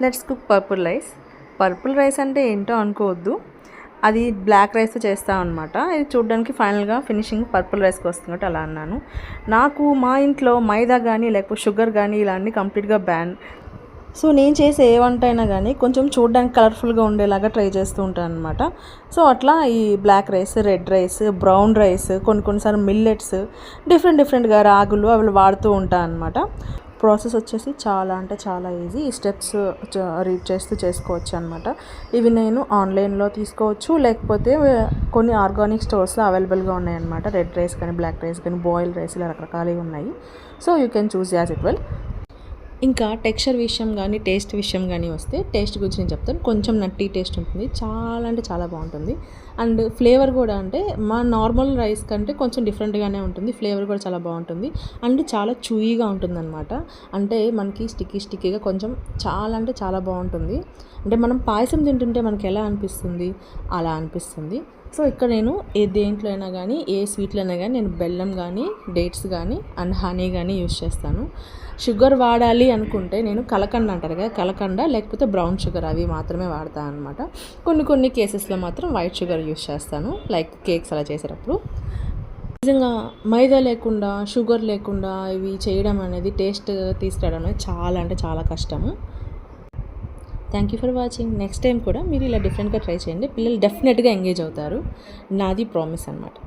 Let's cook purple rice. Purple rice అంటే ఏంటో అనుకోవద్దు, అది బ్లాక్ రైస్ చేస్తాం అనమాట. ఇది చూడడానికి ఫైనల్గా ఫినిషింగ్ పర్పుల్ రైస్కి వస్తుంది కాబట్టి అలా అన్నాను. నాకు మా ఇంట్లో మైదా కానీ లేకపోతే షుగర్ కానీ ఇలాంటి కంప్లీట్గా బ్యాన్. సో నేను చేసే ఏ వంట అయినా కానీ కొంచెం చూడడానికి కలర్ఫుల్గా ఉండేలాగా ట్రై చేస్తూ ఉంటాను అనమాట. సో అట్లా ఈ black rice, red rice, brown rice, కొన్నిసార్లు మిల్లెట్స్, డిఫరెంట్గా రాగులు అవి వాడుతూ ఉంటాను అనమాట. ప్రాసెస్ వచ్చేసి చాలా అంటే చాలా ఈజీ. ఈ స్టెప్స్ రీడ్ చేస్తూ చేసుకోవచ్చు అనమాట. ఇవి నేను ఆన్లైన్లో తీసుకోవచ్చు, లేకపోతే కొన్ని ఆర్గానిక్ స్టోర్స్లో అవైలబుల్గా ఉన్నాయన్నమాట. రెడ్ రైస్ కానీ బ్లాక్ రైస్ కానీ బాయిల్డ్ రైస్ ఇలా రకరకాలుగా ఉన్నాయి. So you can choose as it well. ఇంకా టెక్స్చర్ విషయం కానీ టేస్ట్ విషయం కానీ వస్తే, టేస్ట్ గురించి నేను చెప్తాను. కొంచెం నట్టి టేస్ట్ ఉంటుంది, చాలా అంటే చాలా బాగుంటుంది. అండ్ ఫ్లేవర్ కూడా అంటే మా నార్మల్ రైస్ కంటే కొంచెం డిఫరెంట్గానే ఉంటుంది. ఫ్లేవర్ కూడా చాలా బాగుంటుంది అండ్ చాలా చూయీగా ఉంటుంది అనమాట. అంటే మనకి స్టిక్కీగా కొంచెం చాలా అంటే చాలా బాగుంటుంది. అంటే మనం పాయసం తింటుంటే మనకి ఎలా అనిపిస్తుంది అలా అనిపిస్తుంది. సో ఇక్కడ నేను దేంట్లో అయినా కానీ ఏ స్వీట్లో అయినా కానీ నేను బెల్లం కానీ డేట్స్ కానీ అండ్ హనీ కానీ యూస్ చేస్తాను. షుగర్ వాడాలి అనుకుంటే నేను కలకండ అంటారు కదా, కలకండ లేకపోతే బ్రౌన్ షుగర్ అవి మాత్రమే వాడతాను అనమాట. కొన్ని కేసెస్లో మాత్రం వైట్ షుగర్ యూస్ చేస్తాను, లైక్ కేక్స్ అలా చేసేటప్పుడు. నిజంగా మైదా లేకుండా షుగర్ లేకుండా ఇవి చేయడం అనేది, టేస్ట్ తీసుకురావడం అనేది చాలా అంటే చాలా కష్టము. Thank you for watching. Next time కూడా మీరు ఇలా డిఫరెంట్గా ట్రై చేయండి, పిల్లలు డెఫినెట్గా ఎంగేజ్ అవుతారు, నాది ప్రామిస్ అనమాట.